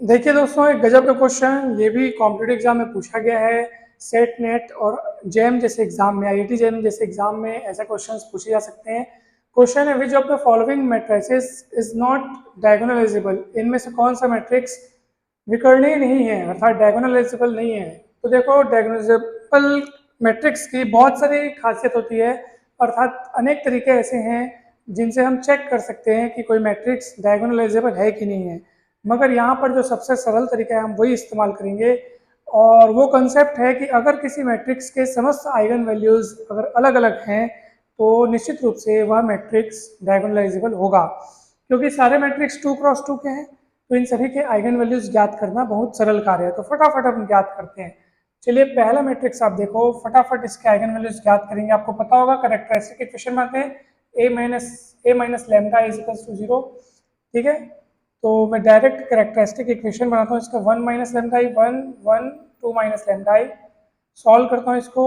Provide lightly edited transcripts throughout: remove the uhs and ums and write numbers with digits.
देखिए दोस्तों, एक गजब का क्वेश्चन, ये भी कॉम्पिटिटिव एग्जाम में पूछा गया है। सेट नेट और जेम जैसे एग्जाम में, आईआईटी जेम जैसे एग्जाम में ऐसे क्वेश्चंस पूछे जा सकते हैं। क्वेश्चन है, which of the following matrices is not diagonalisable. इनमें से कौन सा मैट्रिक्स विकर्णीय नहीं है, अर्थात डायगोनलाइजेबल नहीं है। तो देखो, डायगोनलाइजेबल मैट्रिक्स की बहुत सारी खासियत होती है, अर्थात अनेक तरीके ऐसे हैं जिनसे हम चेक कर सकते हैं कि कोई मैट्रिक्स डायगोनलाइजेबल है कि नहीं है। मगर यहाँ पर जो सबसे सरल तरीका है हम वही इस्तेमाल करेंगे, और वो कंसेप्ट है कि अगर किसी मैट्रिक्स के समस्त आइगन वैल्यूज अगर अलग अलग हैं तो निश्चित रूप से वह मैट्रिक्स डायगोनलाइजेबल होगा। क्योंकि सारे मैट्रिक्स 2x2 के हैं, तो इन सभी के आइगन वैल्यूज ज्ञात करना बहुत सरल कार्य है। तो फटाफट हम ज्ञात करते हैं। चलिए, पहला मैट्रिक्स आप देखो, फटाफट इसके आइगन वैल्यूज ज्ञात करेंगे। आपको पता होगा कैरेक्टरिस्टिक इक्वेशन में आते हैं a minus lambda is equals to 0। ठीक है, तो मैं डायरेक्ट कैरेक्टरिस्टिक इक्वेशन बनाता हूँ इसका। 1 माइनस लैम्डा आई 1, 1, 2 माइनस लैम्डा आई। सॉल्व करता हूँ इसको,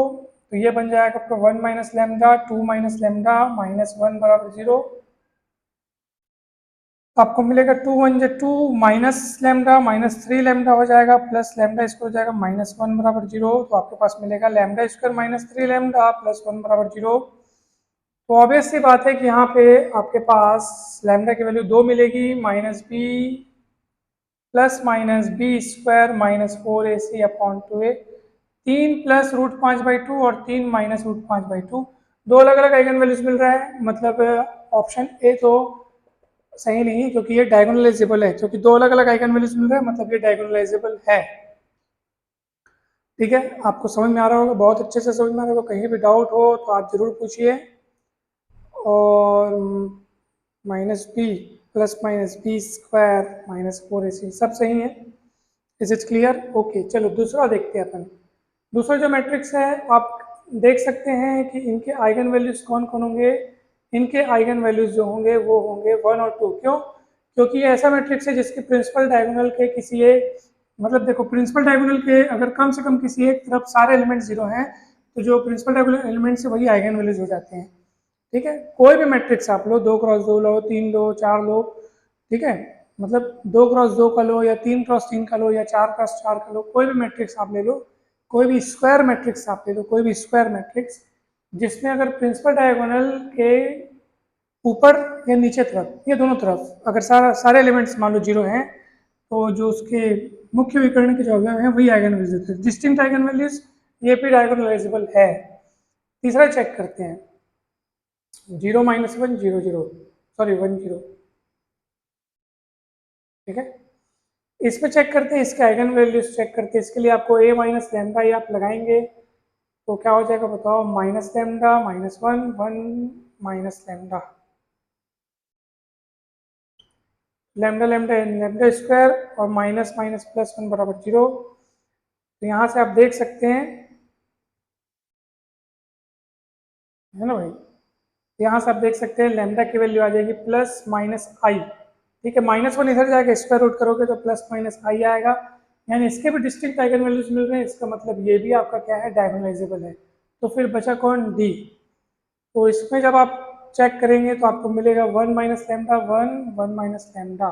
तो ये बन जाएगा आपका 1 minus lambda 2 minus lambda minus 1 बराबर 0। आपको मिलेगा 2 1 जो 2 माइनस लैम्डा माइनस 3 लैम्डा हो जाएगा, प्लस लैम्डा इसको हो जाएगा माइनस 1 बराबर 0। तो आपके पास मिलेगा lambda square minus 3 lambda plus 1 बराबर 0। तो ऑब्वियस सी बात है कि यहाँ पे आपके पास लैम्डा की वैल्यू 2 मिलेगी, minus B plus minus B square minus 4ac upon 2a। 3 plus root 5/2 और 3 माइनस रूट 5/2, दो अलग अलग आइगन वैल्यूज मिल रहा है। मतलब ऑप्शन ए तो सही नहीं है, क्योंकि ये डायगोनलाइजेबल है। क्योंकि दो अलग अलग आइगन वैल्यूज मिल रहा है, मतलब ये डायगोनलाइजेबल है। ठीक है, आपको समझ में आ रहा होगा, बहुत अच्छे से समझ में आ रहा होगा। कहीं भी डाउट हो तो आप जरूर पूछिए। और minus B plus minus B square minus 4ac सब सही है। Is it clear? ओके, चलो दूसरा देखते हैं अपन। दूसरा जो मैट्रिक्स है, आप देख सकते हैं कि इनके आइगन वैल्यूज कौन कौन होंगे। इनके आइगन वैल्यूज जो होंगे वो होंगे 1 और 2। क्यों? क्योंकि ये ऐसा मैट्रिक्स है जिसके प्रिंसिपल डायगोनल के किसी एक, मतलब देखो, प्रिंसिपल डायगोनल के अगर कम से कम किसी एक तरफ सारे एलिमेंट 0 हैं, तो जो प्रिंसिपल डायगोनल एलिमेंट से वही आइगन वैल्यूज हो जाते हैं। ठीक है, कोई भी मैट्रिक्स आप लो, 2x2 लो, 3 लो, 4 लो। ठीक है, मतलब 2x2 का लो या 3x3 का लो या 4x4 का लो, कोई भी मैट्रिक्स आप ले लो, कोई भी स्क्वायर मैट्रिक्स आप ले लो, कोई भी स्क्वायर मैट्रिक्स जिसमें अगर प्रिंसिपल डायगोनल के ऊपर या नीचे तरफ या दोनों तरफ अगर सारे एलिमेंट्स मान लो 0 हैं, तो जो उसके मुख्य विकर्ण के जो अवयव हैं वही आइगन वैल्यूज होते हैं, डिस्टिंक्ट आइगन वैल्यूज। ये भी डायगोनलाइजेबल है। तीसरा चेक करते हैं, 0 माइनस 1 0 0, सॉरी 1 0। ठीक है, इस पे चेक करते हैं, इसके आइगन वैल्यूज चेक करते हैं। इसके लिए आपको a माइनस लैम्डा ही आप लगाएंगे, तो क्या हो जाएगा बताओ। Minus lambda minus 1 1 minus lambda, lambda lambda lambda square और माइनस माइनस प्लस 1 बराबर 0। तो यहाँ से आप देख सकते हैं, है ना भाई। यहाँ से आप देख सकते हैं लैम्डा की वैल्यू आ जाएगी प्लस माइनस आई। ठीक है, माइनस 1 इधर जाएगा, स्क्वायर रूट करोगे तो प्लस माइनस आई आएगा। यानी इसके भी डिस्टिंक्ट आइगन वैल्यूज मिल रहे हैं, इसका मतलब ये भी आपका क्या है, डायगोनलाइजेबल है। तो फिर बचा कौन, डी। तो इसमें जब आप चेक करेंगे तो आपको मिलेगा 1 माइनस लैम्डा 1 1 माइनस लैम्डा।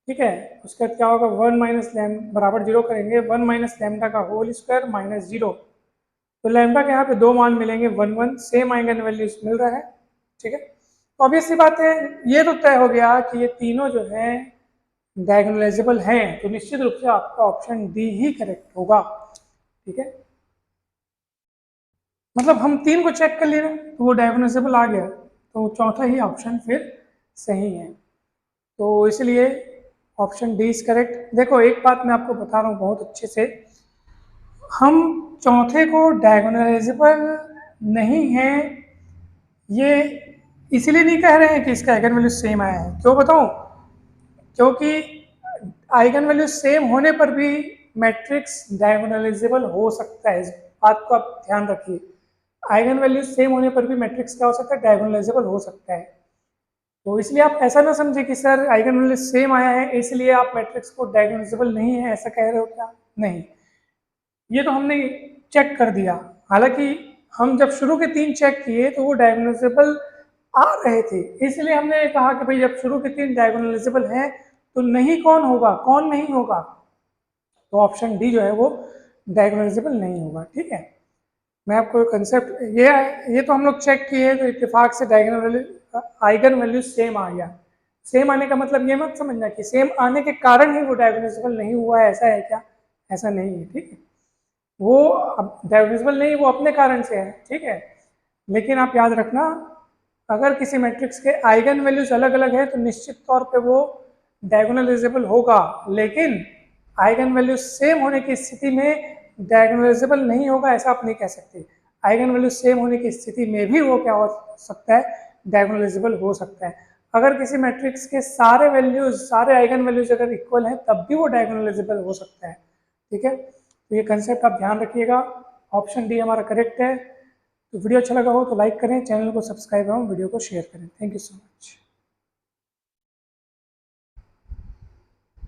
ठीक है, उसके बाद क्या होगा, 1 माइनस लैम बराबर 0 करेंगे, 1 माइनस लैम्डा का होल स्क्वायर माइनस 0। तो लैम्डा के यहाँ पे दो मान मिलेंगे 1 1, सेम आइगन वैल्यूज मिल रहा है। ठीक है, तो ऑब्वियस सी बात है, ये तो तय हो गया कि ये तीनों जो हैं डायगोनलाइजेबल हैं, तो निश्चित रूप से आपका ऑप्शन डी ही करेक्ट होगा। ठीक है, मतलब हम तीन को चेक कर लिए तो वो डायगोनलाइजेबल आ गया, तो चौथा ही ऑप्शन फिर सही है। तो इसलिए ऑप्शन डी इज करेक्ट। देखो, एक बात मैं आपको बता रहा हूँ बहुत अच्छे से, हम चौथे को डायगोनलाइजेबल नहीं है ये इसीलिए नहीं कह रहे हैं कि इसका आइगन वैल्यू सेम आया है। क्यों बताऊं? क्योंकि आइगन वैल्यू सेम होने पर भी मैट्रिक्स डायगोनलाइजेबल हो सकता है। इस बात को आप ध्यान रखिए, आइगन वैल्यू सेम होने पर भी मैट्रिक्स क्या हो सकता है, डायगोनलाइजेबल हो सकता है। तो इसलिए आप ऐसा ना समझे कि सर आइगन वैल्यू सेम आया है इसलिए आप मैट्रिक्स को डायगोनलाइजेबल नहीं है, ऐसा कह रहे हो क्या? नहीं, ये तो हमने चेक कर दिया। हालांकि हम जब शुरू के तीन चेक किए तो वो डायगोनलाइजेबल आ रहे थे, इसलिए हमने कहा कि भाई जब शुरू के तीन डायगोनलाइजेबल हैं तो नहीं कौन होगा, कौन नहीं होगा, तो ऑप्शन डी जो है वो डायगोनलाइजेबल नहीं होगा। ठीक है, मैं आपको कंसेप्ट ये तो हम लोग चेक किए तो इत्तेफाक से आइगन वैल्यू सेम आ गया। सेम आने का मतलब ये मत समझना कि सेम आने के कारण ही वो डायगोनलाइजेबल नहीं हुआ है, ऐसा है क्या, ऐसा नहीं है। ठीक है, वो डायगोनलाइजेबल नहीं, वो अपने कारण से है। ठीक है, लेकिन आप याद रखना अगर किसी मैट्रिक्स के आइगन वैल्यूज अलग अलग है तो निश्चित तौर पे वो डायगोनलाइजेबल होगा, लेकिन आइगन वैल्यूज सेम होने की स्थिति में डायगोनलाइजेबल नहीं होगा, ऐसा आप नहीं कह सकते। आइगन वैल्यूज सेम होने की स्थिति में भी वो क्या हो सकता है, डायगोनलाइजेबल हो सकता है। अगर किसी मैट्रिक्स के सारे वैल्यूज, सारे आइगन वैल्यूज अगर इक्वल हैं तब भी वो डायगोनलाइजेबल हो सकता है। ठीक है, तो ये कंसेप्ट आप ध्यान रखिएगा। ऑप्शन डी हमारा करेक्ट है। तो वीडियो अच्छा लगा हो तो लाइक करें, चैनल को सब्सक्राइब करें, वीडियो को शेयर करें। Thank you so much.